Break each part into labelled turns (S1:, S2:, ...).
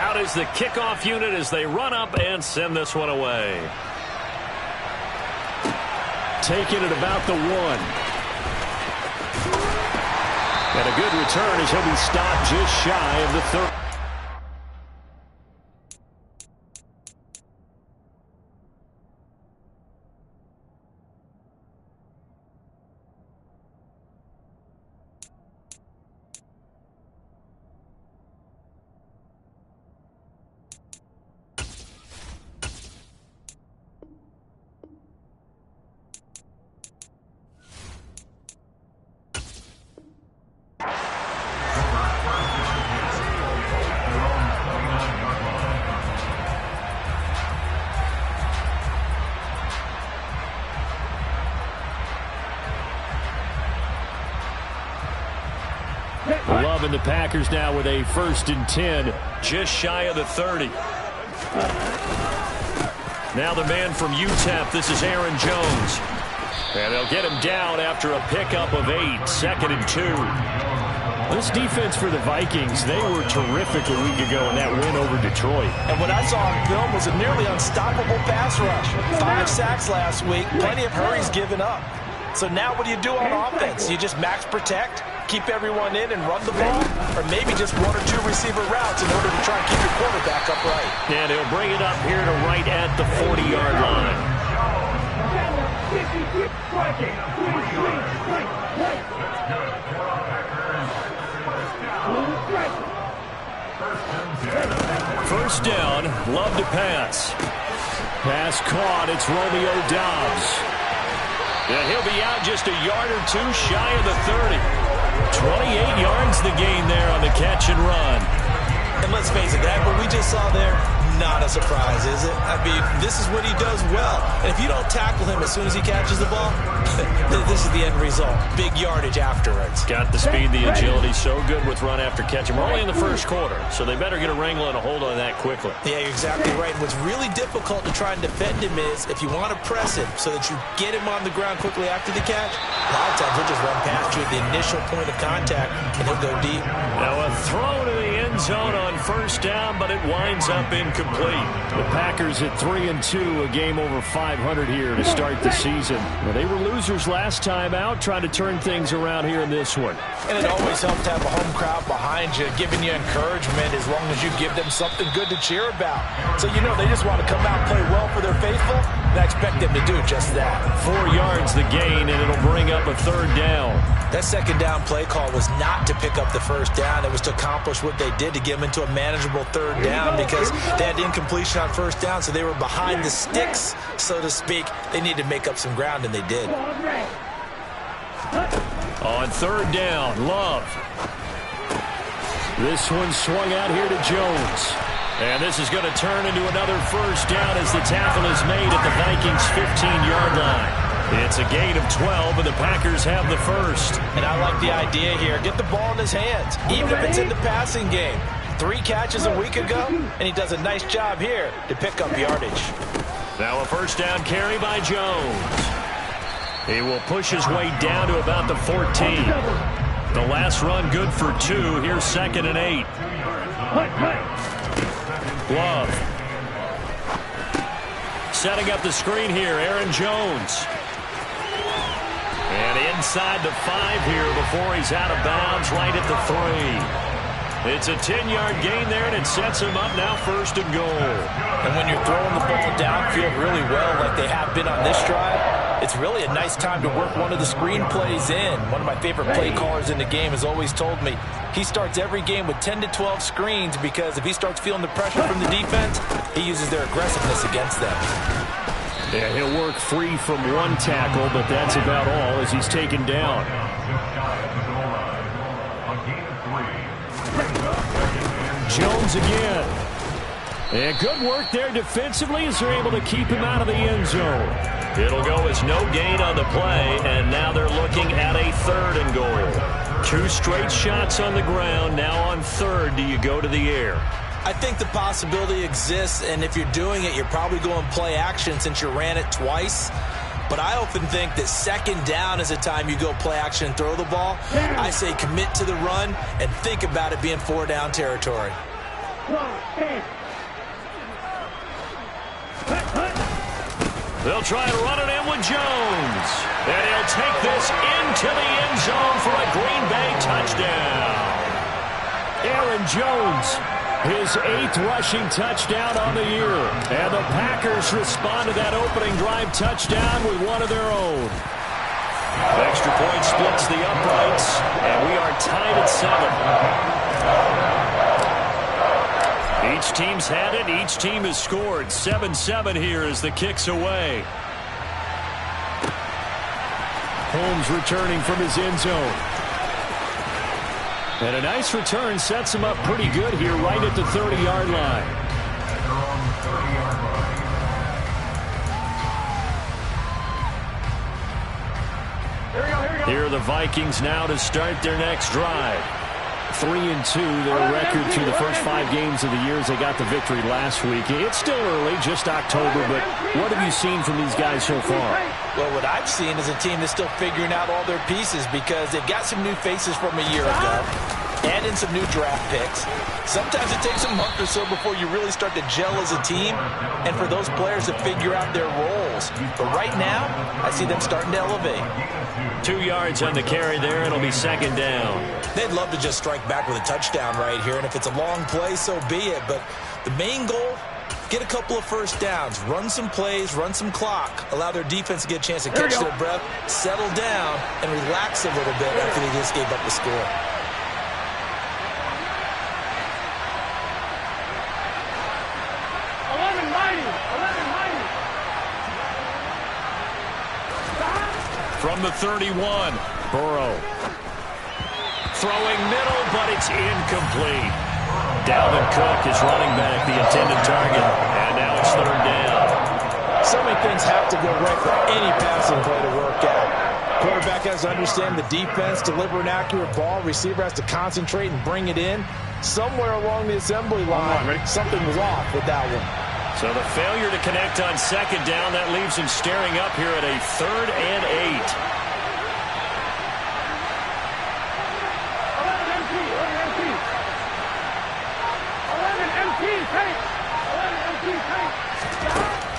S1: Out is the kickoff unit as they run up and send this one away. Taking it about the 1. And a good return as he'll be stopped just shy of the 30. Love and the Packers now with a 1st and 10, just shy of the 30. Now the man from UTEP, this is Aaron Jones. And they'll get him down after a pickup of 8, 2nd and 2. This defense for the Vikings, they were terrific a week ago in that win over Detroit.
S2: And what I saw on film was a nearly unstoppable pass rush. 5 sacks last week, plenty of hurries given up. So now what do you do on offense? You just max protect, keep everyone in and run the ball, or maybe just 1 or 2 receiver routes in order to try and keep your quarterback upright.
S1: And he'll bring it up here to right at the 40-yard line. First down, Love to pass. Pass caught, it's Romeo Doubs. And he'll be out just a yard or 2 shy of the 30. 28 yards the gain there on the catch and run.
S2: And let's face it, that what we just saw there, not a surprise, is it? I mean, this is what he does well. And if you don't tackle him as soon as he catches the ball, this is the end result. Big yardage afterwards.
S1: Got the speed, the agility, so good with run after catch. We're only in the first quarter, so they better get a wrangle and a hold on that quickly.
S2: Yeah, you're exactly right. What's really difficult to try and defend him is if you want to press him so that you get him on the ground quickly after the catch, a lot of times he'll just run past you at the initial point of contact, and he'll go deep.
S1: Now a throw to the end zone on first down, but it winds up incomplete. The Packers at 3-2, a game over 500 here to start the season. Well, they were losers last time out, trying to turn things around here in this one.
S2: And it always helps to have a home crowd behind you, giving you encouragement as long as you give them something good to cheer about. So you know they just want to come out and play well for their faithful, and I expect them to do just that.
S1: 4 yards the gain, and it'll bring up a 3rd down.
S2: That 2nd down play call was not to pick up the 1st down. It was to accomplish what they did to get them into a manageable 3rd down because they had incompletion on 1st down, so they were behind the sticks, so to speak. They needed to make up some ground, and they did.
S1: On 3rd down, Love. This one swung out here to Jones. And this is going to turn into another 1st down as the tackle is made at the Vikings' 15-yard line. It's a gain of 12, and the Packers have the 1st.
S2: And I like the idea here. Get the ball in his hands, even if it's in the passing game. 3 catches a week ago, and he does a nice job here to pick up yardage.
S1: Now a 1st down carry by Jones. He will push his way down to about the 14. The last run good for 2. Here's 2nd and 8. Love. Setting up the screen here, Aaron Jones. And inside the 5 here before he's out of bounds right at the 3. It's a 10-yard gain there, and it sets him up now 1st and goal.
S2: And when you're throwing the ball downfield really well like they have been on this drive, it's really a nice time to work one of the screen plays in. One of my favorite play callers in the game has always told me he starts every game with 10 to 12 screens because if he starts feeling the pressure from the defense, he uses their aggressiveness against them.
S1: Yeah, he'll work free from 1 tackle, but that's about all as he's taken down. Jones again. And good work there defensively as they're able to keep him out of the end zone. It'll go as no gain on the play, and now they're looking at a 3rd and goal. 2 straight shots on the ground. Now on 3rd, do you go to the air?
S2: I think the possibility exists, and if you're doing it, you're probably going play action since you ran it twice. But I often think that 2nd down is a time you go play action and throw the ball. I say commit to the run and think about it being 4 down territory.
S1: They'll try and run it in with Jones. And he'll take this into the end zone for a Green Bay touchdown. Aaron Jones, his 8th rushing touchdown on the year. And the Packers respond to that opening drive touchdown with one of their own. Extra point splits the uprights, and we are tied at 7. Each team's had it. Each team has scored. 7-7 here as the kick's away. Holmes returning from his end zone. And a nice return sets him up pretty good here right at the 30-yard line. Here are the Vikings now to start their next drive. 3-2, their record through the first 5 games of the year as they got the victory last week. It's still early, just October, but what have you seen from these guys so far?
S2: Well, what I've seen is a team that's still figuring out all their pieces because they've got some new faces from a year ago. Add in some new draft picks. Sometimes it takes a month or so before you really start to gel as a team and for those players to figure out their roles. But right now, I see them starting to elevate.
S1: 2 yards on the carry there. It'll be 2nd down.
S2: They'd love to just strike back with a touchdown right here, and if it's a long play, so be it. But the main goal, get a couple of first downs, run some plays, run some clock, allow their defense to get a chance to catch their breath, settle down, and relax a little bit after they just gave up the score.
S1: From the 31, Burrow. Throwing middle, but it's incomplete. Dalvin Cook is running back, the intended target, and now it's 3rd down.
S2: So many things have to go right for any passing play to work out. Quarterback has to understand the defense, deliver an accurate ball. Receiver has to concentrate and bring it in. Somewhere along the assembly line, something was off with that one.
S1: So the failure to connect on 2nd down, that leaves him staring up here at a 3rd and 8.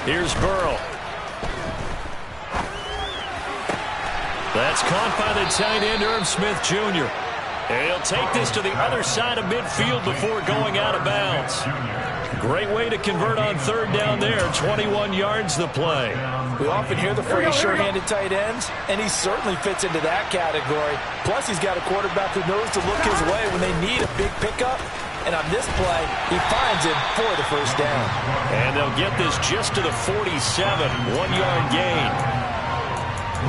S1: Here's Burrow. That's caught by the tight end, Irv Smith Jr. And he'll take this to the other side of midfield before going out of bounds. Great way to convert on 3rd down there. 21 yards the play.
S2: We often hear the phrase sure-handed tight ends, and he certainly fits into that category. Plus, he's got a quarterback who knows to look his way when they need a big pickup. And on this play, he finds it for the 1st down.
S1: And they'll get this just to the 47, 1-yard gain.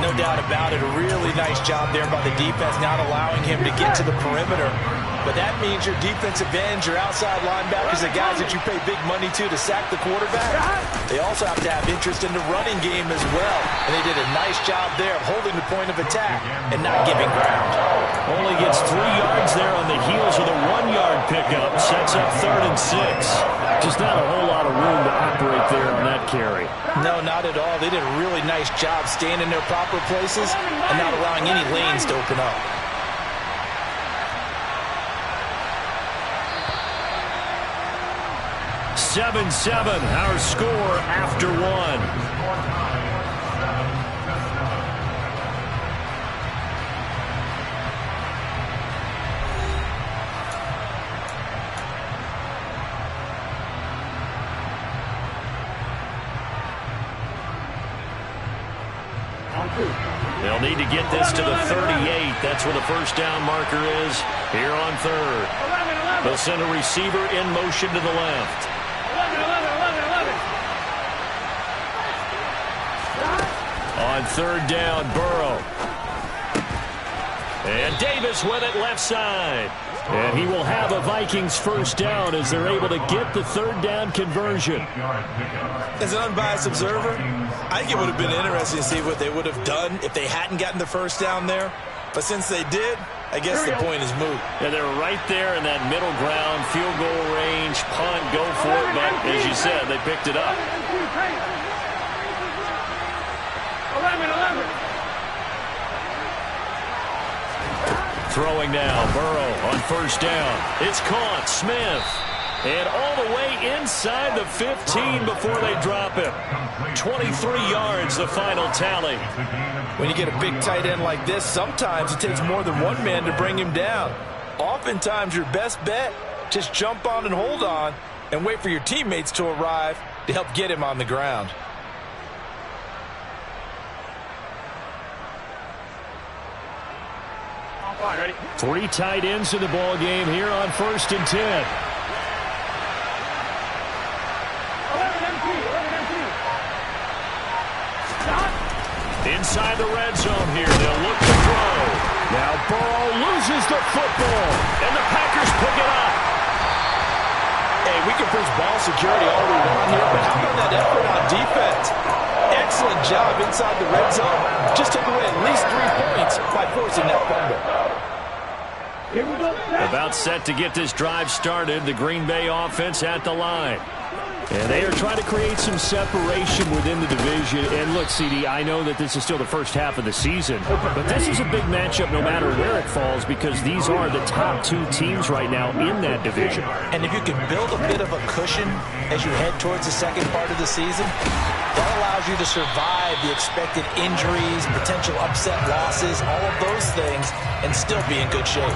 S2: No doubt about it. A really nice job there by the defense, not allowing him to get to the perimeter. But that means your defensive ends, your outside linebackers, the guys that you pay big money to sack the quarterback, they also have to have interest in the running game as well. And they did a nice job there of holding the point of attack and not giving ground.
S1: Only gets 3 yards there on the heels of the 1-yard pickup. Sets up 3rd and 6. Just not a whole lot of room to operate there on that carry.
S2: No, not at all. They did a really nice job staying in their proper places and not allowing any lanes to open up.
S1: Seven, our score after 1. They'll need to get this to the 38. That's where the 1st down marker is here on 3rd. They'll send a receiver in motion to the left. On 3rd down, Burrow. And Davis with it left side. And he will have a Vikings 1st down as they're able to get the 3rd down conversion.
S2: As an unbiased observer, I think it would have been interesting to see what they would have done if they hadn't gotten the 1st down there. But since they did, I guess the point is moot.
S1: Yeah, they're right there in that middle ground, field goal range, punt, go for it. But as you said, they picked it up.
S3: 11.
S1: Throwing now, Burrow on 1st down. It's caught, Smith. And all the way inside the 15 before they drop him. 23 yards, the final tally.
S2: When you get a big tight end like this, sometimes it takes more than one man to bring him down. Oftentimes, your best bet, just jump on and hold on and wait for your teammates to arrive to help get him on the ground.
S3: Ready?
S1: 3 tight ends in the ball game here on 1st and 10.
S3: 11 MP. Stop.
S1: Inside the red zone here, they'll look to throw. Now Burrow loses the football, and the Packers pick it up.
S2: Hey, we can preach ball security all we want here, but how about that effort on defense? Excellent job inside the red zone. Just took away at least 3 points by forcing that fumble.
S3: Here we go.
S1: About set to get this drive started, the Green Bay offense at the line. And they are trying to create some separation within the division. And look, CD, I know that this is still the first half of the season, but this is a big matchup no matter where it falls because these are the top 2 teams right now in that division.
S2: And if you can build a bit of a cushion as you head towards the second part of the season, that allows you to survive the expected injuries, potential upset losses, all of those things, and still be in good shape.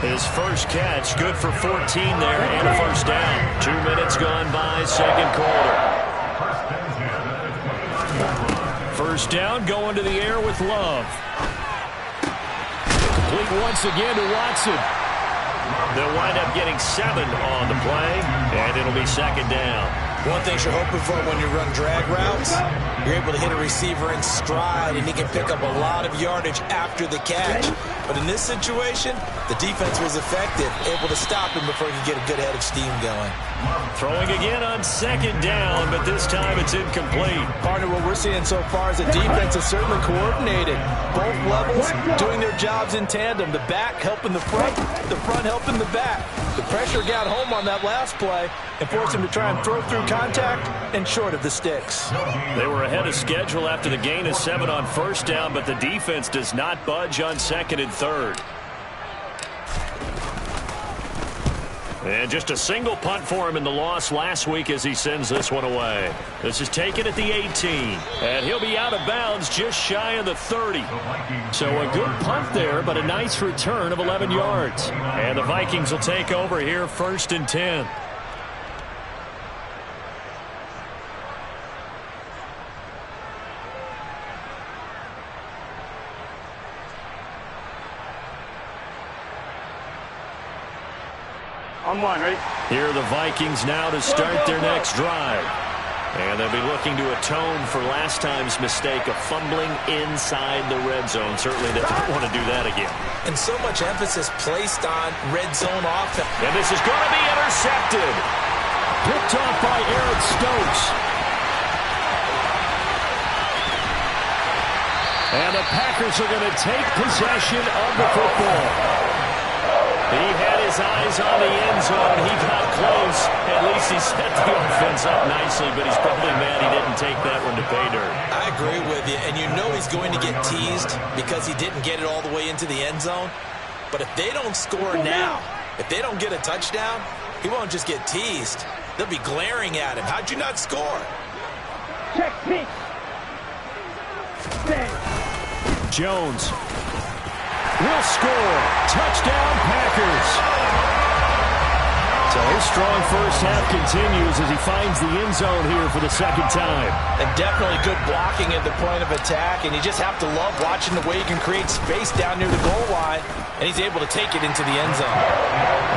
S1: His first catch, good for 14 there and a first down. 2 minutes gone by, second quarter. First down, going to the air with Love. Complete once again to Watson. They'll wind up getting 7 on the play, and it'll be second down.
S2: One thing you're hoping for when you run drag routes, you're able to hit a receiver in stride, and he can pick up a lot of yardage after the catch. But in this situation, the defense was effective, able to stop him before he could get a good head of steam going.
S1: Throwing again on second down, but this time it's incomplete.
S2: Partner, what we're seeing so far is the defense is certainly coordinated. Both levels doing their jobs in tandem. The back helping the front helping the back. The pressure got home on that last play and forced him to try and throw through contact and short of the sticks.
S1: They were ahead of schedule after the gain of 7 on first down, but the defense does not budge on second and third. And just a single punt for him in the loss last week as he sends this one away. This is taken at the 18, and he'll be out of bounds just shy of the 30. So a good punt there, but a nice return of 11 yards. And the Vikings will take over here 1st and 10.
S3: On 1, ready?
S1: Here are the Vikings now to start their next drive. And they'll be looking to atone for last time's mistake of fumbling inside the red zone. Certainly they don't want to do that again.
S2: And so much emphasis placed on red zone offense.
S1: And this is going to be intercepted. Picked off by Eric Stokes. And the Packers are going to take possession of the football. He had his eyes on the end zone. He got close. At least he set the offense up nicely, but he's probably mad he didn't take that one to pay dirt.
S2: I agree with you, and you know he's going to get teased because he didn't get it all the way into the end zone. But if they don't score now, if they don't get a touchdown, he won't just get teased. They'll be glaring at him. How'd you not score?
S3: Check, me.
S1: Jones will score. Touchdown, Packers. So his strong first half continues as he finds the end zone here for the second time.
S2: And definitely good blocking at the point of attack, and you just have to love watching the way he can create space down near the goal line, and he's able to take it into the end zone.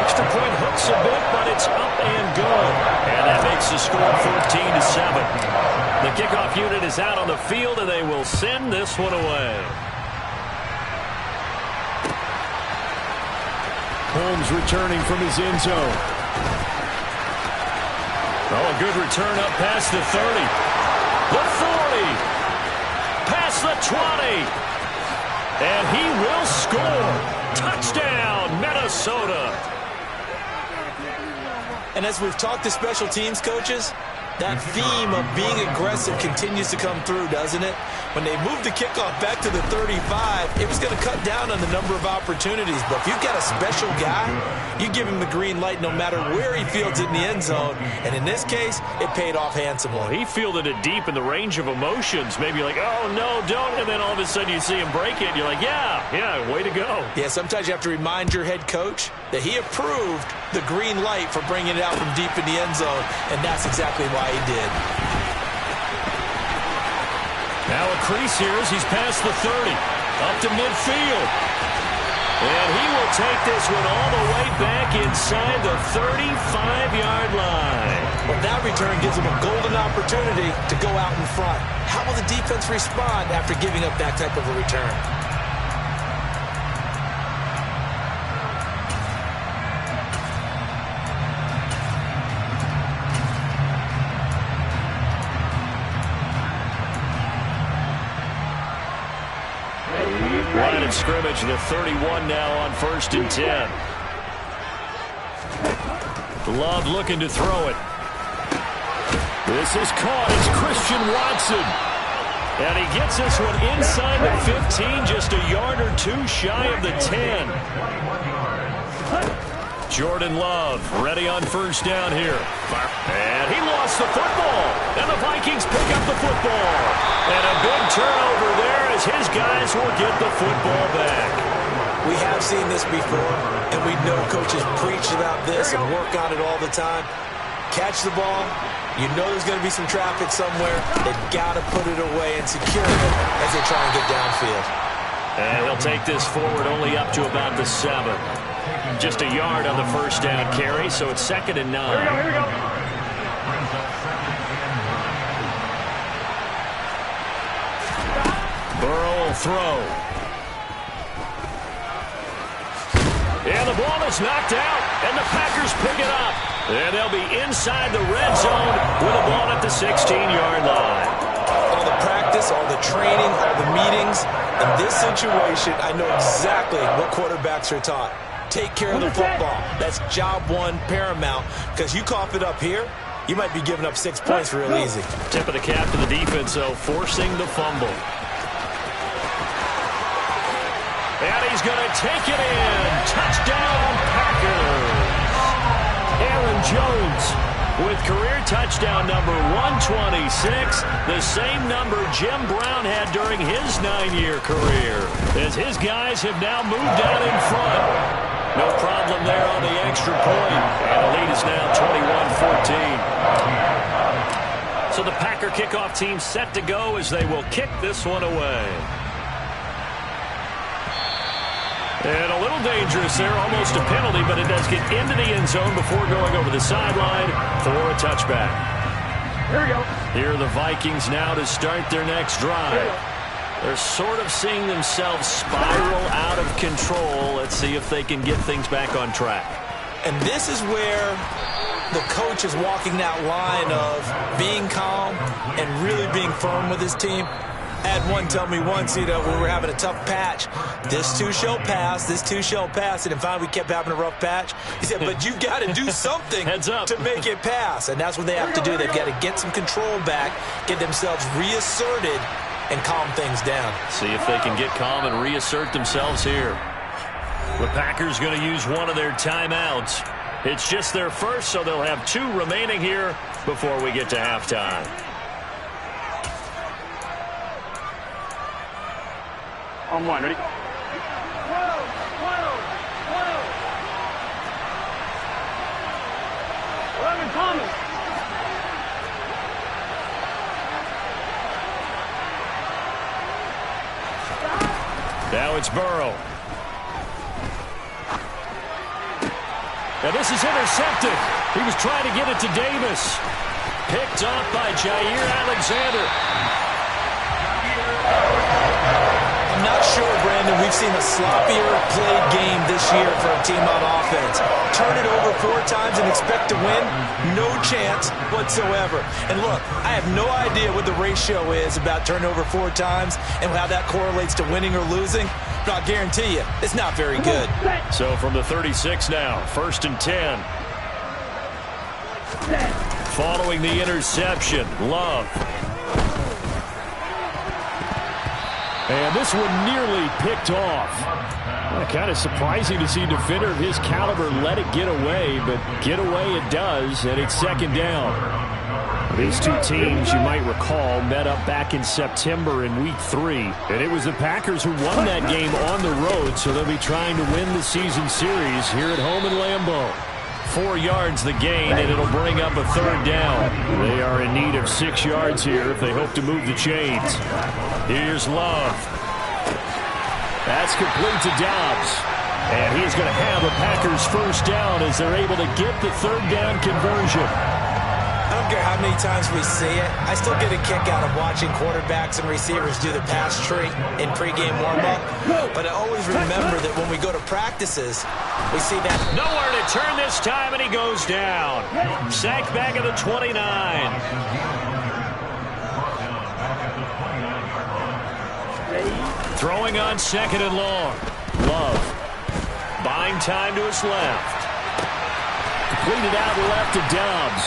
S1: Extra point hooks a bit, but it's up and good. And that makes the score 14-7. The kickoff unit is out on the field, and they will send this one away. Holmes returning from his end zone. Oh, a good return up past the 30. The 40. Past the 20. And he will score. Touchdown, Minnesota.
S2: And as we've talked to special teams coaches, That theme of being aggressive continues to come through, doesn't it? When they moved the kickoff back to the 35, it was going to cut down on the number of opportunities. But if you've got a special guy, you give him the green light no matter where he fields it in the end zone. And in this case, it paid off handsomely.
S1: Well, he fielded it deep in the range of emotions. Maybe like, oh, no, don't. And then all of a sudden you see him break it. And you're like, yeah, way to go.
S2: Yeah, sometimes you have to remind your head coach that he approved the green light for bringing it out from deep in the end zone. And that's exactly why he did.
S1: Now a crease here as he's past the 30. Up to midfield. And he will take this one all the way back inside the 35-yard line.
S2: Well, that return gives him a golden opportunity to go out in front. How will the defense respond after giving up that type of a return?
S1: Line of scrimmage, the 31 now on 1st and 10. Love looking to throw it. This is caught. It's Christian Watson. And he gets this one inside the 15, just a yard or two shy of the 10. Jordan Love ready on 1st down here. And he lost the football. And the Vikings pick up the football. And a big turnover there as his guys will get the football back.
S2: We have seen this before, and we know coaches preach about this and work on it all the time. Catch the ball. You know there's going to be some traffic somewhere. They've got to put it away and secure it as they try and get downfield.
S1: And he'll take this forward only up to about the 7. Just a yard on the 1st down carry, so it's 2nd and 9.
S3: Here we go.
S1: Burrow will throw. And the ball is knocked out, and the Packers pick it up. And they'll be inside the red zone with a ball at the 16-yard line.
S2: All the practice, all the training, all the meetings. In this situation, I know exactly what quarterbacks are taught. Take care of the football. That's job one, paramount, because you cough it up here, you might be giving up 6 points real easy.
S1: Tip of the cap to the defense, though, forcing the fumble. And he's going to take it in. Touchdown, Packers. Aaron Jones with career touchdown number 126, the same number Jim Brown had during his 9-year career, as his guys have now moved out in front. No problem there on the extra point. And the lead is now 21-14. So the Packer kickoff team set to go as they will kick this one away. And a little dangerous there, almost a penalty, but it does get into the end zone before going over the sideline for a touchback.
S3: Here we go.
S1: Here are the Vikings now to start their next drive. They're sort of seeing themselves spiral out of control. Let's see if they can get things back on track.
S2: And this is where the coach is walking that line of being calm and really being firm with his team. I had one tell me once, when we were having a tough patch, this too shall pass, this too shall pass. And finally we kept having a rough patch. He said, but you've got to do something to make it pass. And that's what they have to do. They've got to get some control back, get themselves reasserted, and calm things down.
S1: See if they can get calm and reassert themselves here. The Packers going to use one of their timeouts. It's just their first, so they'll have 2 remaining here before we get to halftime.
S3: On 1, ready? Thomas.
S1: Now it's Burrow. Now this is intercepted. He was trying to get it to Davis. Picked off by Jair Alexander.
S2: I'm not sure, Brandon, we've seen a sloppier played game this year for a team on offense. Turn it over 4 times and expect to win? No chance whatsoever. And look, I have no idea what the ratio is about turnover 4 times and how that correlates to winning or losing. But I'll guarantee you, it's not very good.
S1: So from the 36 now, 1st and 10. following the interception. Love. And this one nearly picked off. Kind of surprising to see a defender of his caliber let it get away, but get away it does, and it's second down. These two teams, you might recall, met up back in September in Week 3. And it was the Packers who won that game on the road, so they'll be trying to win the season series here at home in Lambeau. 4 yards the gain, and it'll bring up a third down. They are in need of 6 yards here if they hope to move the chains. Here's Love. That's complete to Dobbs. And he is going to have a Packers first down as they're able to get the third down conversion.
S2: I don't care how many times we see it. I still get a kick out of watching quarterbacks and receivers do the pass tree in pregame warm-up. But I always remember that when we go to practices, we see that.
S1: Nowhere to turn this time, and he goes down. Sacked back at the 29. Throwing on second and long. Love. Buying time to his left. Completed out left to Dobbs.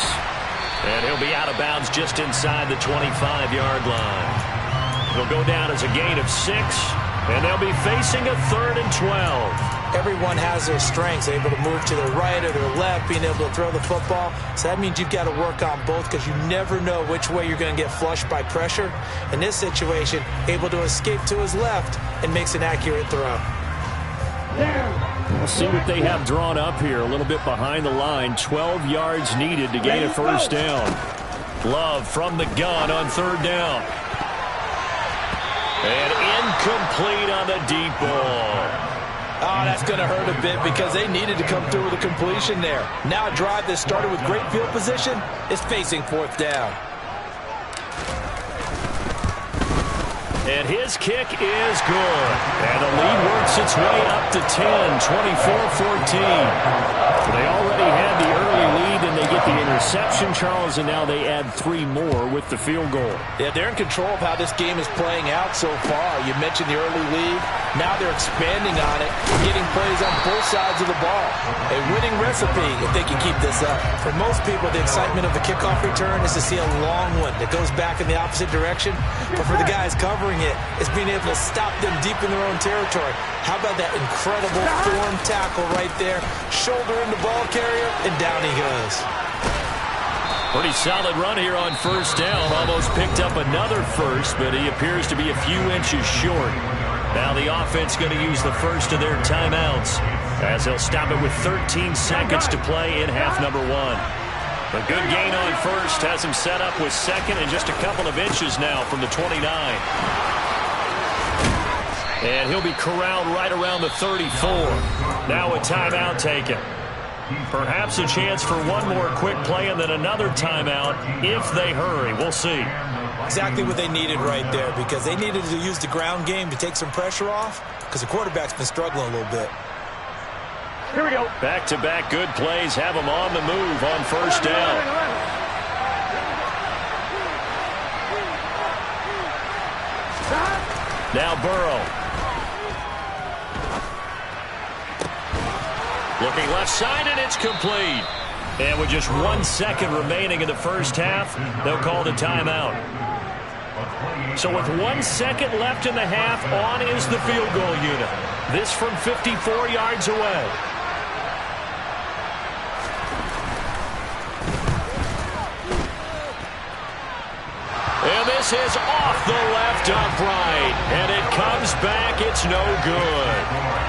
S1: And he'll be out of bounds just inside the 25-yard line. He'll go down as a gain of 6, and they'll be facing a 3rd and 12.
S2: Everyone has their strengths, able to move to their right or their left, being able to throw the football. So that means you've got to work on both because you never know which way you're going to get flushed by pressure. In this situation, able to escape to his left and makes an accurate throw.
S1: We'll see what they have drawn up here. A little bit behind the line. 12 yards needed to gain a first down. Love from the gun on third down. And incomplete on the deep ball.
S2: Oh, that's going to hurt a bit because they needed to come through with a completion there. Now a drive that started with great field position is facing fourth down.
S1: And his kick is good. And the lead works its way up to 10, 24-14. They already had the early lead, and they get the interception, Charles, and now they add 3 more with the field goal.
S2: Yeah, they're in control of how this game is playing out so far. You mentioned the early lead. Now they're expanding on it, getting plays on both sides of the ball. A winning recipe if they can keep this up. For most people, the excitement of the kickoff return is to see a long one that goes back in the opposite direction. But for the guys covering it, it's being able to stop them deep in their own territory. How about that incredible form tackle right there? Shoulder in the ball carrier, and down he goes.
S1: Pretty solid run here on first down. Almost picked up another first, but he appears to be a few inches short. Now the offense going to use the first of their timeouts as they'll stop it with 13 seconds to play in half number 1. A good gain on first has him set up with second and just a couple of inches now from the 29. And he'll be corralled right around the 34. Now a timeout taken. Perhaps a chance for one more quick play and then another timeout if they hurry. We'll see.
S2: Exactly what they needed right there because they needed to use the ground game to take some pressure off because the quarterback's been struggling a little bit.
S3: Here we go.
S1: Back-to-back good plays have them on the move on first down. Now Burrow. Looking left side, and it's complete. And with just 1 second remaining in the first half, they'll call the timeout. So with 1 second left in the half, on is the field goal unit. This from 54 yards away. And this is off the left upright. And it comes back. It's no good.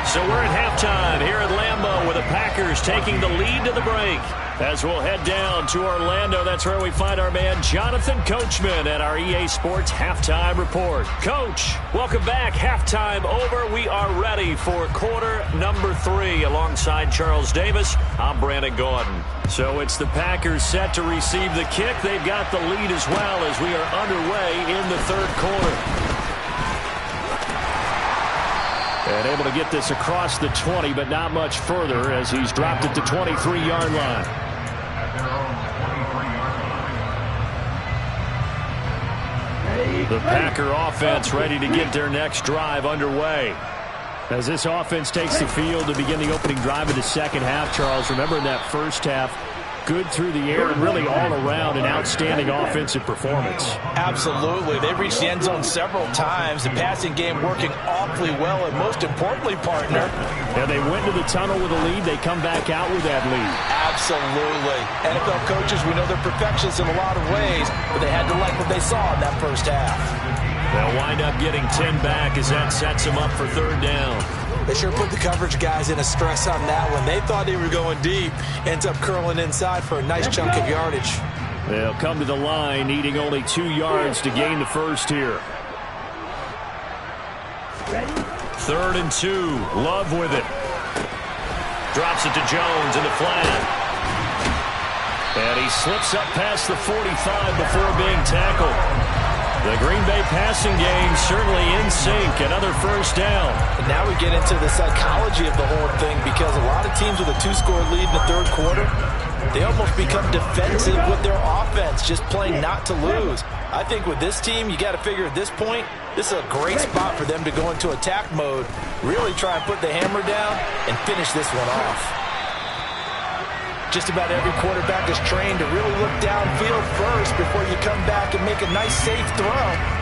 S1: So we're at halftime here at Lambeau with the Packers taking the lead to the break. As we'll head down to Orlando, that's where we find our man Jonathan Coachman at our EA Sports Halftime Report. Coach, welcome back. Halftime over. We are ready for quarter number 3 alongside Charles Davis. I'm Brandon Gordon. So it's the Packers set to receive the kick. They've got the lead as well as we are underway in the third quarter. And able to get this across the 20, but not much further as he's dropped at the 23-yard line. The Packer offense ready to get their next drive underway. As this offense takes the field to begin the opening drive of the second half, Charles, remember in that first half, Good through the air and really all around an outstanding offensive performance.
S2: Absolutely. They've reached the end zone several times. The passing game working awfully well, and most importantly, partner.
S1: Yeah, they went to the tunnel with a lead. They come back out with that lead.
S2: Absolutely. NFL coaches, we know they're perfectionists in a lot of ways, but they had to like what they saw in that first half.
S1: They'll wind up getting 10 back as that sets them up for third down.
S2: They sure put the coverage guys in a stress on that one. They thought they were going deep. Ends up curling inside for a nice chunk of yardage.
S1: They'll come to the line, needing only 2 yards to gain the first here. 3rd and 2. Love with it. Drops it to Jones in the flat. And he slips up past the 45 before being tackled. The Green Bay passing game certainly in sync. Another first down.
S2: And now we get into the psychology of the whole thing, because a lot of teams with a 2-score lead in the third quarter, they almost become defensive with their offense, just playing not to lose. I think with this team, you got to figure at this point, this is a great spot for them to go into attack mode, really try and put the hammer down and finish this one off. Just about every quarterback is trained to really look downfield first before you come back and make a nice, safe throw.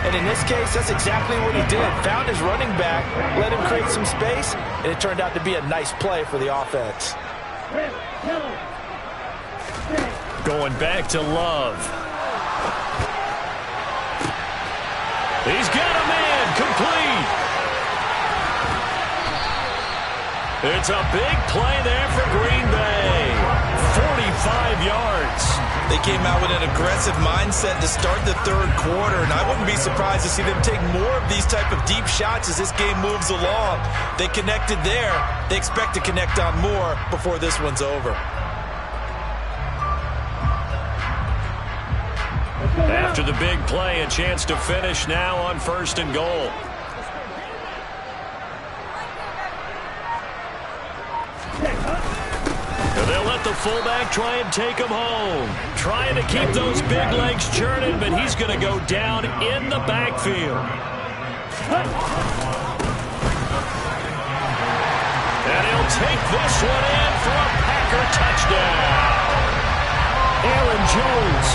S2: And in this case, that's exactly what he did. Found his running back, let him create some space, and it turned out to be a nice play for the offense.
S1: Going back to Love. He's got a man complete. It's a big play there for Green Bay. 45 yards.
S4: They came out with an aggressive mindset to start the third quarter, and I wouldn't be surprised to see them take more of these type of deep shots as this game moves along. They connected there. They expect to connect on more before this one's over.
S1: After the big play, a chance to finish now on 1st and goal. They'll let the fullback try and take him home. Trying to keep those big legs churning, but he's going to go down in the backfield. And he'll take this one in for a Packer touchdown. Aaron Jones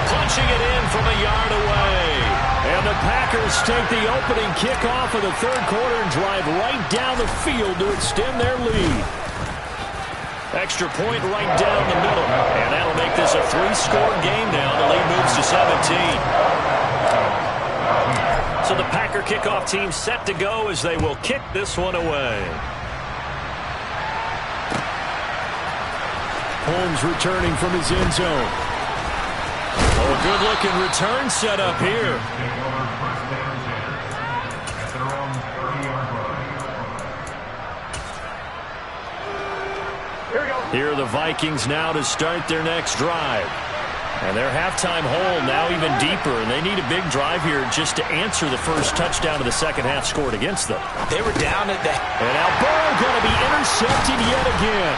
S1: punching it in from a yard away. And the Packers take the opening kickoff of the third quarter and drive right down the field to extend their lead. Extra point right down the middle. And that'll make this a 3-score game now. The lead moves to 17. So the Packer kickoff team set to go as they will kick this one away. Holmes returning from his end zone. Oh, a good-looking return set up here. Here are the Vikings now to start their next drive. And their halftime hole now even deeper, and they need a big drive here just to answer the first touchdown of the second half scored against them.
S2: They were down at that.
S1: And now Burrow going to be intercepted yet again.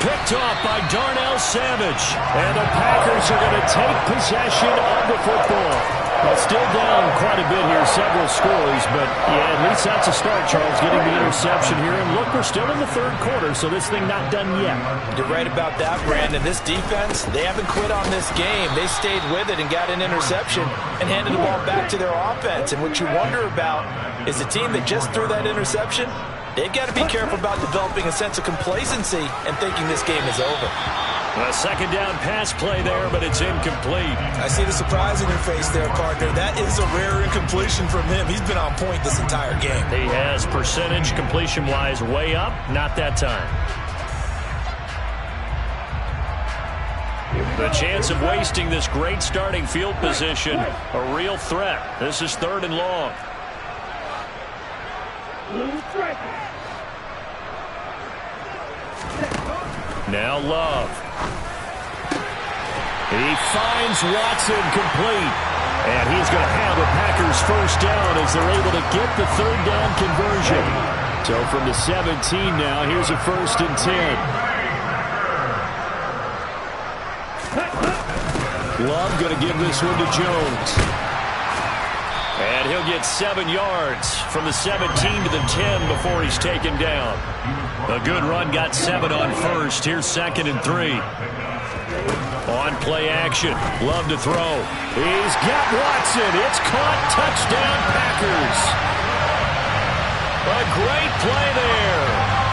S1: Picked off by Darnell Savage. And the Packers are going to take possession of the football. Well, still down quite a bit here, several scores, but yeah, at least that's a start, Charles, getting the interception here. And look, we're still in the third quarter, so this thing not done yet.
S2: You're right about that, Brandon. This defense, they haven't quit on this game. They stayed with it and got an interception and handed the ball back to their offense. And what you wonder about is a team that just threw that interception, they've got to be careful about developing a sense of complacency and thinking this game is over.
S1: A second down pass play there, but it's incomplete.
S4: I see the surprise in your face there, partner. That is a rare incompletion from him. He's been on point this entire game.
S1: He has percentage completion-wise way up, not that time. The chance of wasting this great starting field position, a real threat. This is 3rd and long. Now Love. He finds Watson complete. And he's going to have the Packers first down as they're able to get the third down conversion. So from the 17 now, here's a 1st and 10. Love going to give this one to Jones. And he'll get 7 yards from the 17 to the 10 before he's taken down. A good run, got 7 on first. Here's 2nd and 3. On play action. Love to throw. He's got Watson. It's caught. Touchdown, Packers. A great play there.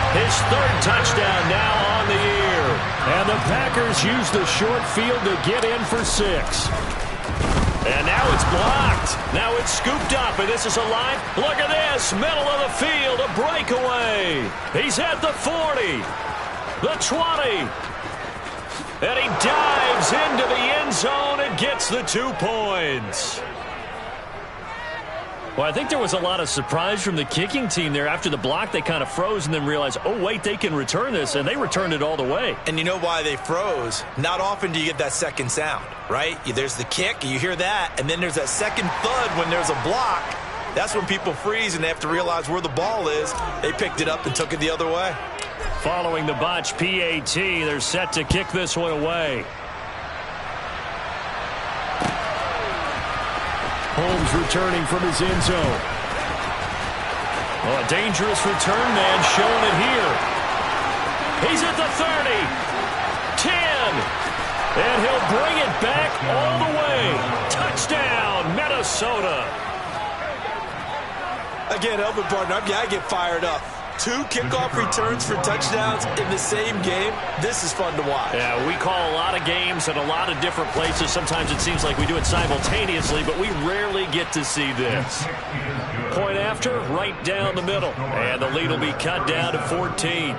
S1: His third touchdown now on the year. And the Packers use the short field to get in for 6. And now it's blocked. Now it's scooped up, and this is alive. Look at this. Middle of the field, a breakaway. He's at the 40, the 20. And he dives into the end zone and gets the 2 points. Well, I think there was a lot of surprise from the kicking team there. After the block, they kind of froze and then realized, oh, wait, they can return this, and they returned it all the way.
S4: And you know why they froze? Not often do you get that second sound, right? There's the kick, you hear that, and then there's that second thud when there's a block. That's when people freeze and they have to realize where the ball is. They picked it up and took it the other way.
S1: Following the botch PAT, they're set to kick this one away. Holmes returning from his end zone. Oh, a dangerous return man showing it here. He's at the 30, 10, and he'll bring it back all the way. Touchdown, Minnesota.
S4: Again, Elvin partner, I get fired up. 2 kickoff returns for touchdowns in the same game. This is fun to watch.
S1: Yeah, we call a lot of games at a lot of different places. Sometimes it seems like we do it simultaneously, but we rarely get to see this. Point after, right down the middle. And the lead will be cut down to 14.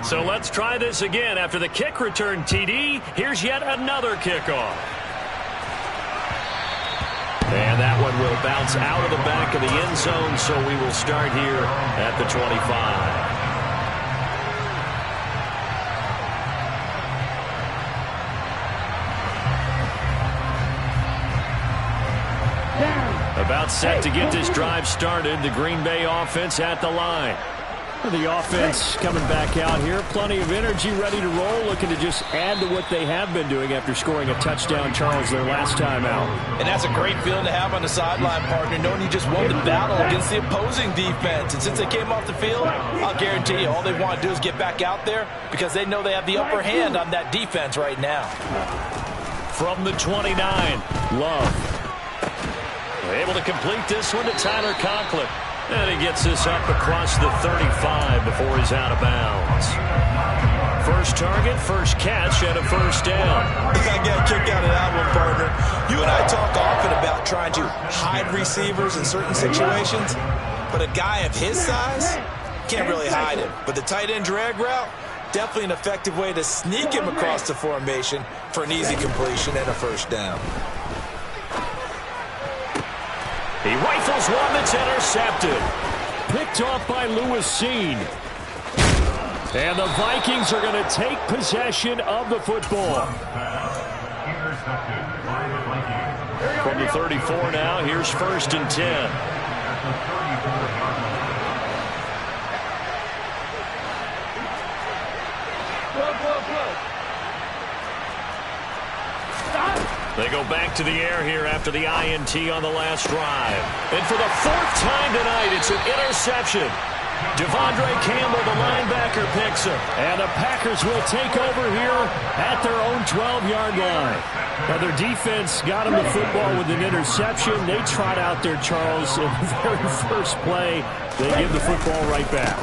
S1: So let's try this again. After the kick return TD, here's yet another kickoff. And that one will bounce out of the back of the end zone, so we will start here at the 25. About set to get this drive started. The Green Bay offense at the line. The offense coming back out here. Plenty of energy, ready to roll, looking to just add to what they have been doing after scoring a touchdown, Charles, their last time out.
S2: And that's a great feeling to have on the sideline, partner, knowing you just won the battle against the opposing defense. And since they came off the field, I'll guarantee you all they want to do is get back out there because they know they have the upper hand on that defense right now.
S1: From the 29, Love. Able to complete this one to Tyler Conklin. And he gets this up across the 35 before he's out of bounds. First target, first catch, and a first down.
S4: I got a kick out of that one, partner. You and I talk often about trying to hide receivers in certain situations, but a guy of his size can't really hide him. But the tight end drag route, definitely an effective way to sneak him across the formation for an easy completion and a first down.
S1: He rifles one that's intercepted. Picked off by Lewis Seen. And the Vikings are going to take possession of the football. From the 34 now, here's 1st and 10. They go back to the air here after the INT on the last drive. And for the 4th time tonight, it's an interception. Devondre Campbell, the linebacker, picks him. And the Packers will take over here at their own 12-yard line. Now, their defense got them the football with an interception. They trot out there, Charles, in the very first play. They give the football right back.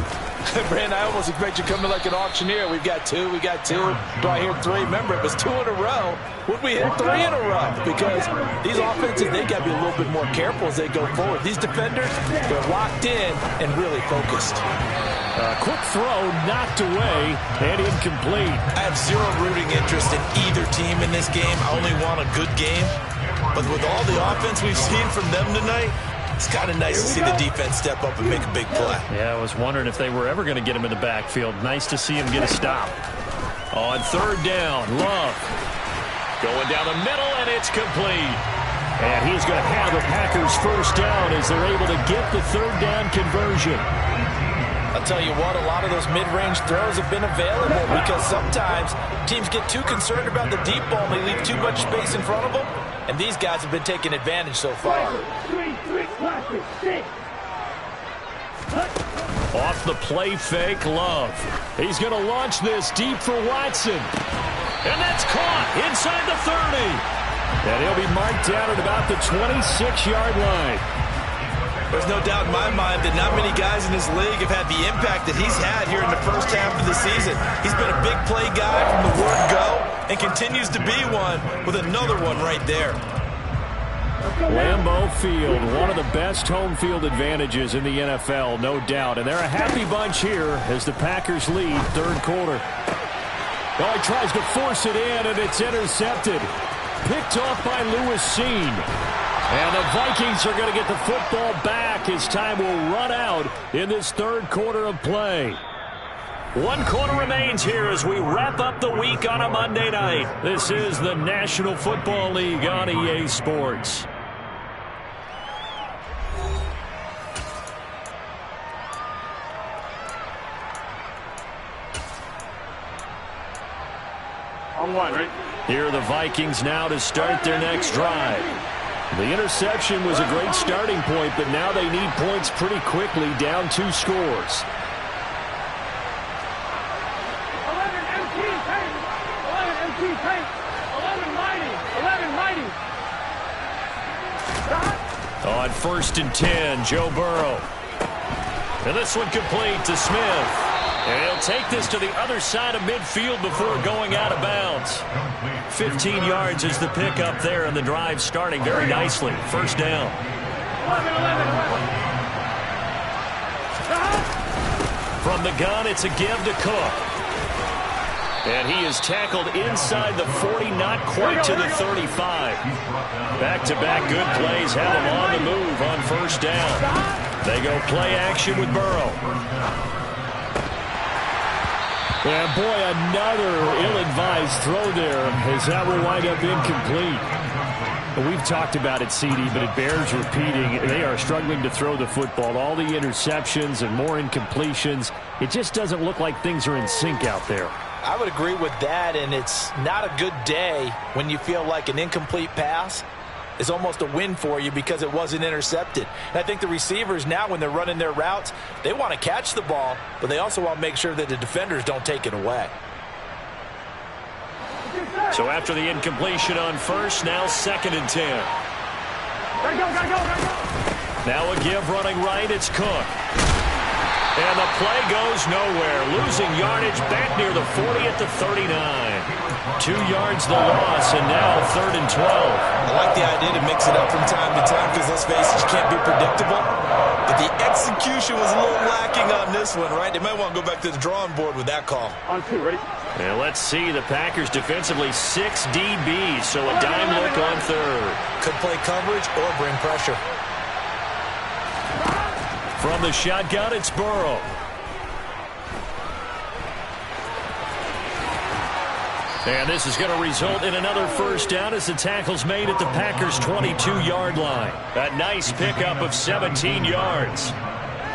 S2: Brandon, I almost expect you coming like an auctioneer. We've got 2, we got 2. Do I hear 3? Remember, it was 2 in a row. Would we hit 3 in a row? Because these offenses, they got to be a little bit more careful as they go forward. These defenders, they're locked in and really focused.
S1: Quick throw, knocked away, and incomplete.
S4: I have zero rooting interest in either team in this game. I only want a good game. But with all the offense we've seen from them tonight, it's kind of nice to see the defense step up and make a big play.
S1: Yeah, I was wondering if they were ever going to get him in the backfield. Nice to see him get a stop. On 3rd down, Love. Going down the middle, and it's complete. And he's going to have the Packers' first down as they're able to get the 3rd down conversion.
S2: I'll tell you what, a lot of those mid-range throws have been available because sometimes teams get too concerned about the deep ball and they leave too much space in front of them. And these guys have been taking advantage so far.
S1: Off the play fake, Love. He's going to launch this deep for Watson. And that's caught inside the 30. And he'll be marked down at about the 26-yard line.
S4: There's no doubt in my mind that not many guys in this league have had the impact that he's had here in the first half of the season. He's been a big play guy from the word go and continues to be one with another one right there.
S1: Lambeau Field, one of the best home field advantages in the NFL, no doubt. And they're a happy bunch here as the Packers lead third quarter. Oh, he tries to force it in, and it's intercepted. Picked off by Lewis Seen. And the Vikings are going to get the football back as time will run out in this third quarter of play. 1 quarter remains here as we wrap up the week on a Monday night. This is the National Football League on EA Sports.
S3: On one, right?
S1: Here are the Vikings now to start their next drive. The interception was a great starting point, but now they need points pretty quickly, down 2 scores.
S3: 11 MT tank, 11 MT tank, 11 mighty.
S1: On 1st and 10, Joe Burrow. And this one complete to Smith. And he'll take this to the other side of midfield before going out of bounds. 15 yards is the pickup there, and the drive starting very nicely. First down.
S3: 11.
S1: From the gun, it's a give to Cook. And he is tackled inside the 40, not quite to the 35. Back-to-back good plays have him on the move on first down. They go play action with Burrow. And boy, another ill-advised throw there as that will wind up incomplete. We've talked about it, CD, but it bears repeating. They are struggling to throw the football. All the interceptions and more incompletions. It just doesn't look like things are in sync out there.
S2: I would agree with that, and it's not a good day when you feel like an incomplete pass is almost a win for you because it wasn't intercepted. And I think the receivers now, when they're running their routes, they want to catch the ball, but they also want to make sure that the defenders don't take it away.
S1: So after the incompletion on first, now 2nd and 10.
S3: Gotta go.
S1: Now a give running right, it's Cook. And the play goes nowhere. Losing yardage back near the 40 at the 39. 2 yards the loss, and now 3rd and 12.
S4: I like the idea to mix it up from time to time because, let's face it, you can't be predictable. But the execution was a little lacking on this one, right? They might want to go back to the drawing board with that call.
S3: On 2, ready?
S1: And let's see, the Packers defensively 6 DBs, so a dime look on 3rd.
S2: Could play coverage or bring pressure.
S1: From the shotgun, it's Burrow. And this is going to result in another first down as the tackle's made at the Packers' 22-yard line. A nice pickup of 17 yards.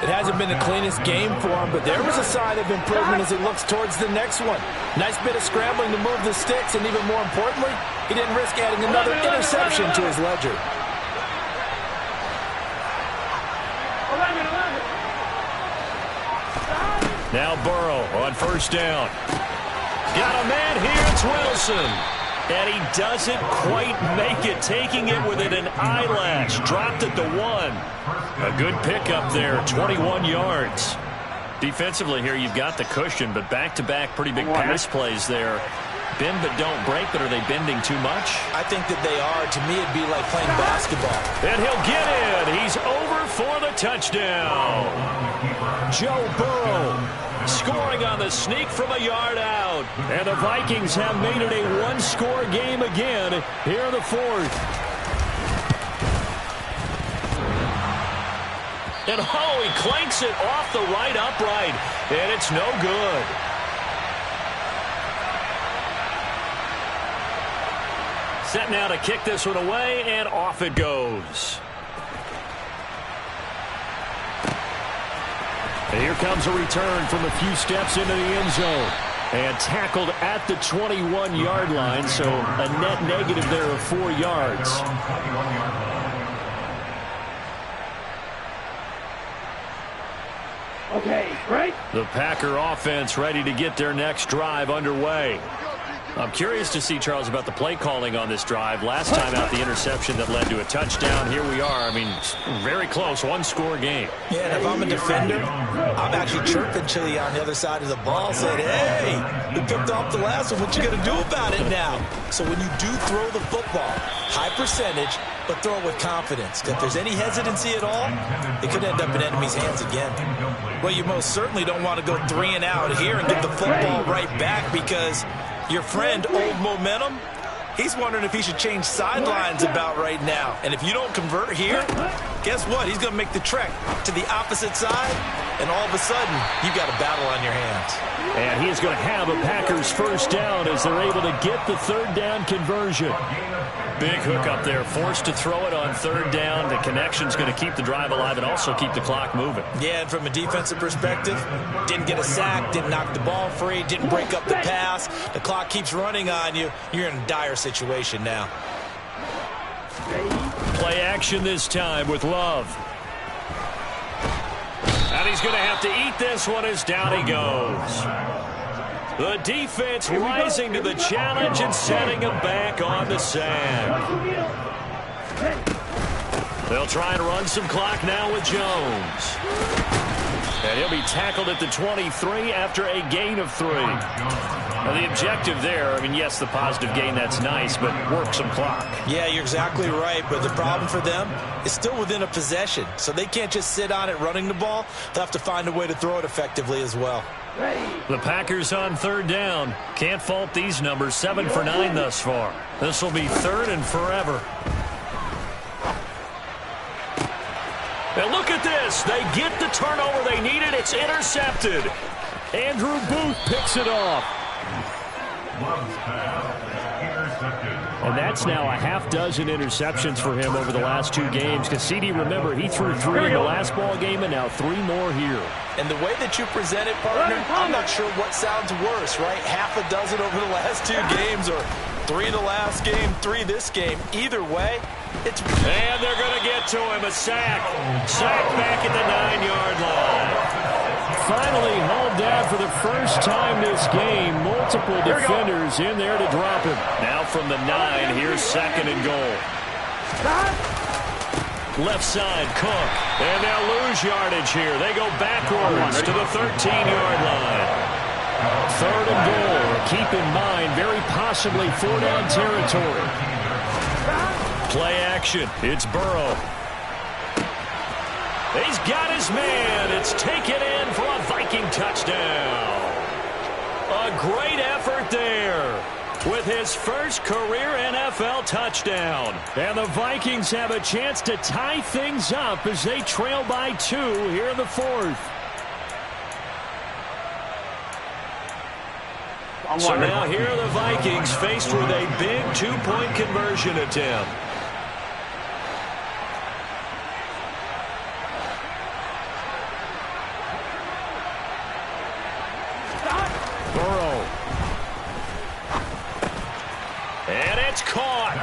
S2: It hasn't been the cleanest game for him, but there was a sign of improvement as he looks towards the next one. Nice bit of scrambling to move the sticks, and even more importantly, he didn't risk adding another interception to his ledger.
S3: 11.
S1: Now Burrow on first down. Got a man here, it's Wilson. And he doesn't quite make it, taking it within an eyelash. Dropped it to 1. A good pickup there, 21 yards. Defensively here, you've got the cushion, but back-to-back pretty big pass plays there. Bend but don't break, but are they bending too much?
S2: I think that they are. To me, it'd be like playing basketball.
S1: And he'll get in. He's over for the touchdown. Joe Burrow scoring on the sneak from a yard out. And the Vikings have made it a one-score game again here in the 4th. And oh, he clanks it off the right upright. And it's no good. Set now to kick this one away, and off it goes. And here comes a return from a few steps into the end zone. And tackled at the 21-yard line, so a net negative there of 4 yards.
S3: Okay, right?
S1: The Packer offense ready to get their next drive underway. I'm curious to see, Charles, about the play calling on this drive. Last time out, the interception that led to a touchdown. Here we are. I mean, very close, one-score game.
S2: Yeah, and if I'm a defender, I'm actually chirping Chili on the other side of the ball, saying, hey, you picked off the last one. What you going to do about it now? So when you do throw the football, high percentage, but throw it with confidence. If there's any hesitancy at all, it could end up in enemy's hands again.
S4: Well, you most certainly don't want to go 3 and out here and get the football right back, because your friend, Old Momentum, he's wondering if he should change sidelines about right now. And if you don't convert here, guess what? He's going to make the trek to the opposite side, and all of a sudden, you've got a battle on your hands.
S1: And he is going to have a Packers first down as they're able to get the third down conversion. Big hook up there, forced to throw it on third down. The connection's going to keep the drive alive and also keep the clock moving.
S2: Yeah, and from a defensive perspective, didn't get a sack, didn't knock the ball free, didn't break up the pass. The clock keeps running on you. You're in a dire situation now.
S1: Play action this time with Love. And he's going to have to eat this one as down he goes. The defense rising to the challenge and setting him back on the sack. They'll try and run some clock now with Jones. And he'll be tackled at the 23 after a gain of 3. Now the objective there, I mean, yes, the positive gain, that's nice, but work some clock.
S2: Yeah, you're exactly right, but the problem for them is still within a possession, so they can't just sit on it running the ball. They'll have to find a way to throw it effectively as well.
S1: The Packers on third down. Can't fault these numbers. 7 for 9 thus far. This will be third and forever. And look at this. They get the turnover they needed. It's intercepted. Andrew Booth picks it off. And that's now a half dozen interceptions for him over the last 2 games. Cassidy, remember, he threw 3 in the last ball game and now 3 more here.
S2: And the way that you present it, partner, I'm not sure what sounds worse, right? Half a dozen over the last 2 games, or 3 the last game, 3 this game. Either way, it's...
S1: And they're going to get to him. A sack. Sack back at the 9-yard line. Finally hauled down for the first time this game. Multiple defenders in there to drop him. Now from the 9, here's 2nd and goal. Left side, Cook. And they'll lose yardage here. They go backwards to the 13-yard line. 3rd and goal. Keep in mind, very possibly 4-down territory. Play action. It's Burrow. He's got his man. It's taken in for a Viking touchdown. A great effort there with his first career NFL touchdown. And the Vikings have a chance to tie things up as they trail by 2 here in the 4th. So now here are the Vikings faced with a big 2-point conversion attempt. Burrow. And it's caught.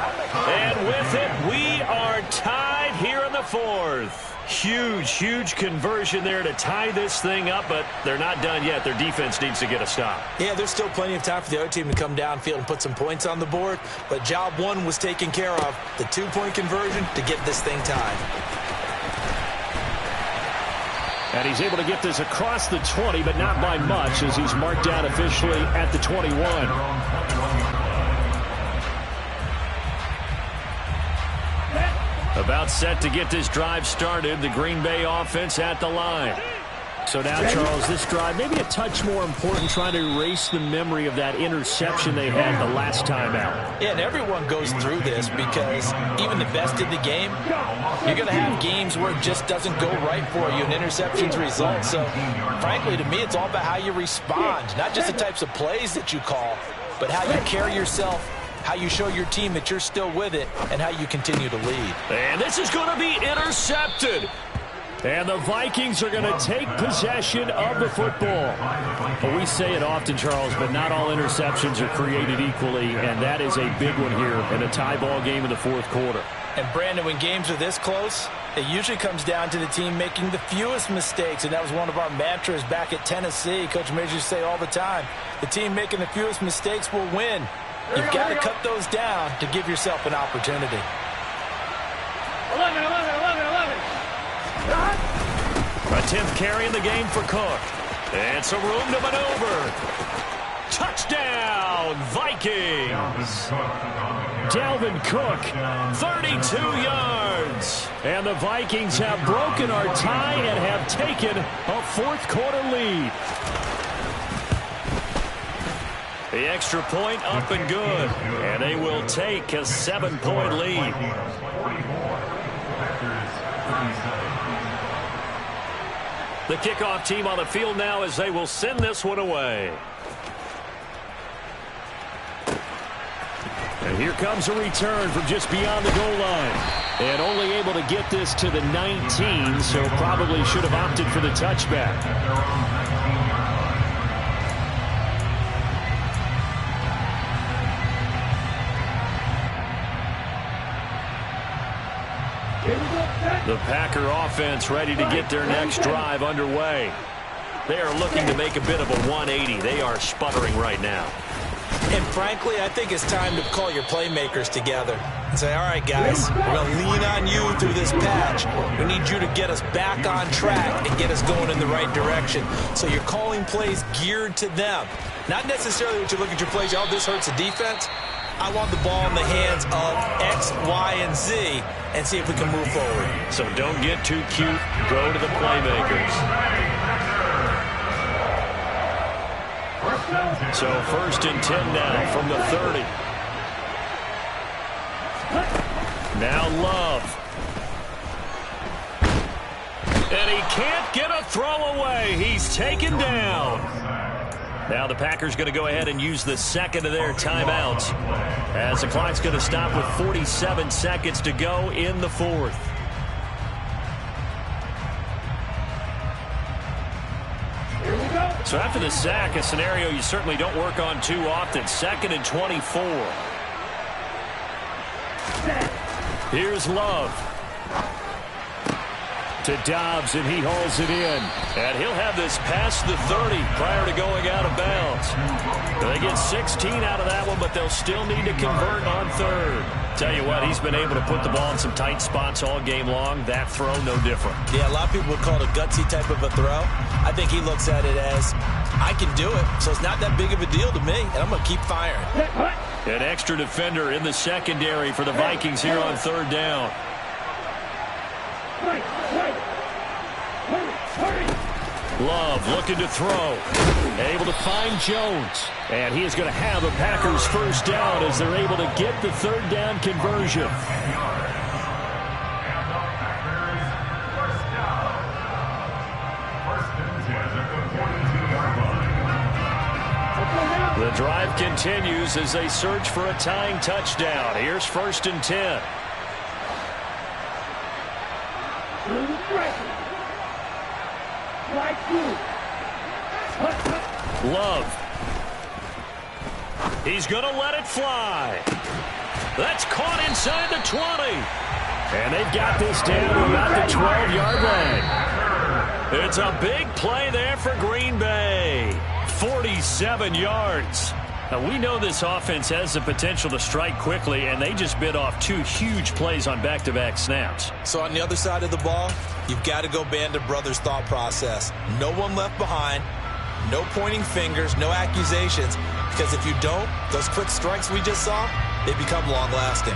S1: And with it, we are tied here in the 4th. Huge conversion there to tie this thing up, but they're not done yet. Their defense needs to get a stop.
S2: Yeah, there's still plenty of time for the other team to come downfield and put some points on the board, but job 1 was taken care of. The 2-point conversion to get this thing tied.
S1: And he's able to get this across the 20, but not by much, as he's marked down officially at the 21. About set to get this drive started. The Green Bay offense at the line. So now, Charles, this drive maybe a touch more important, trying to erase the memory of that interception they had the last time out.
S2: Yeah, and everyone goes through this because even the best in the game, you're going to have games where it just doesn't go right for you, and interceptions result. So, frankly, to me, it's all about how you respond, not just the types of plays that you call, but how you carry yourself, how you show your team that you're still with it, and how you continue to lead.
S1: And this is going to be intercepted. And the Vikings are going to take possession of the football. Well, we say it often, Charles, but not all interceptions are created equally, and that is a big one here in a tie ball game in the 4th quarter.
S2: And, Brandon, when games are this close, It usually comes down to the team making the fewest mistakes, and that was one of our mantras back at Tennessee. Coach Major used to say all the time, the team making the fewest mistakes will win. You've got to cut those down to give yourself an opportunity.
S3: 11, 11, 11, 11.
S1: A 10th carry in the game for Cook. And some room to maneuver. Touchdown, Vikings. Dalvin Cook, 32 yards. And the Vikings have broken our tie and have taken a fourth-quarter lead. The extra point up and good. And they will take a 7-point lead. The kickoff team on the field now as they will send this one away. And here comes a return from just beyond the goal line. And only able to get this to the 19, so probably should have opted for the touchback. The Packer offense ready to get their next drive underway. They are looking to make a bit of a 180. They are sputtering right now.
S2: And frankly, I think it's time to call your playmakers together and say, all right, guys, we're going to lean on you through this patch. We need you to get us back on track and get us going in the right direction. So you're calling plays geared to them. Not necessarily what you look at your plays, oh, this hurts the defense. I want the ball in the hands of X, Y, and Z and see if we can move forward.
S1: So don't get too cute. Go to the playmakers. So 1st and 10 now from the 30. Now Love. And he can't get a throw away. He's taken down. Now the Packers going to go ahead and use the second of their timeouts as the clock's going to stop with 47 seconds to go in the fourth. So after the sack, a scenario you certainly don't work on too often. 2nd and 24. Here's Love. To Dobbs, and he hauls it in. And he'll have this past the 30 prior to going out of bounds. They get 16 out of that one, but they'll still need to convert on 3rd. Tell you what, he's been able to put the ball in some tight spots all game long. That throw, no different.
S2: Yeah, a lot of people would call it a gutsy type of a throw. I think he looks at it as, I can do it, so it's not that big of a deal to me, and I'm going to keep firing.
S1: An extra defender in the secondary for the Vikings here on 3rd down. Love looking to throw. Able to find Jones. And he is going to have the Packers first down as they're able to get the 3rd down conversion. The drive continues as they search for a tying touchdown. Here's 1st and 10. Love. He's going to let it fly. That's caught inside the 20. And they've got this down to about the 12-yard line. It's a big play there for Green Bay. 47 yards. Now, we know this offense has the potential to strike quickly, and they just bit off 2 huge plays on back-to-back snaps.
S2: So on the other side of the ball, you've got to go Band of Brothers thought process. No one left behind, no pointing fingers, no accusations, because if you don't, those quick strikes we just saw, they become long-lasting.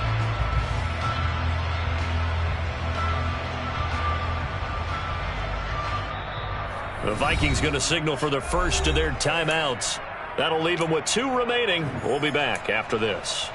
S1: The Vikings going to signal for the first of their timeouts. That'll leave them with 2 remaining. We'll be back after this.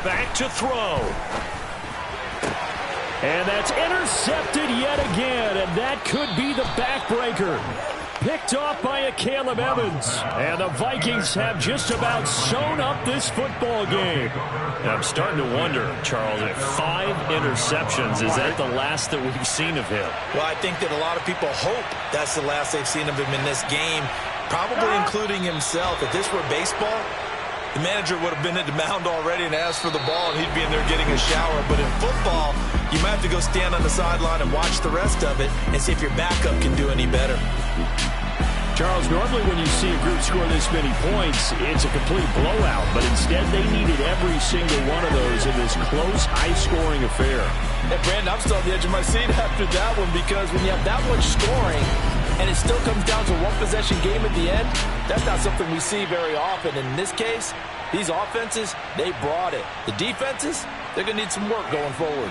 S1: Back to throw. And that's intercepted yet again, and that could be the backbreaker. picked off by a Caleb Evans. And the Vikings have just about sewn up this football game.
S5: I'm starting to wonder, Charles, if 5 interceptions, is that the last that we've seen of him?
S4: Well, I think that a lot of people hope that's the last they've seen of him in this game, probably including himself. If this were baseball, the manager would have been at the mound already and asked for the ball, and he'd be in there getting a shower. But in football, you might have to go stand on the sideline and watch the rest of it and see if your backup can do any better.
S1: Charles, normally when you see a group score this many points, it's a complete blowout. But instead, they needed every single one of those in this close, high-scoring affair.
S2: Hey, Brandon, I'm still on the edge of my seat after that one, because when you have that much scoring and it still comes down to a one-possession game at the end, that's not something we see very often. And in this case, these offenses, they brought it. The defenses, they're going to need some work going forward.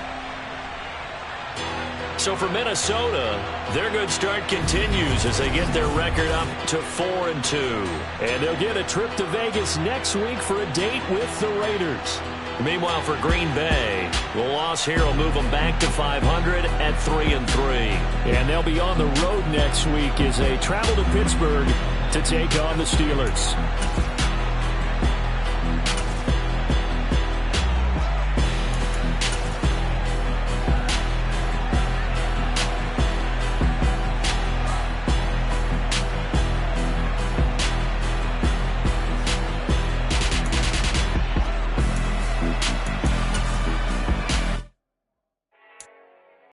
S1: So for Minnesota, their good start continues as they get their record up to 4-2. And they'll get a trip to Vegas next week for a date with the Raiders. Meanwhile, for Green Bay, the loss here will move them back to 500 at 3-3. And they'll be on the road next week as they travel to Pittsburgh to take on the Steelers.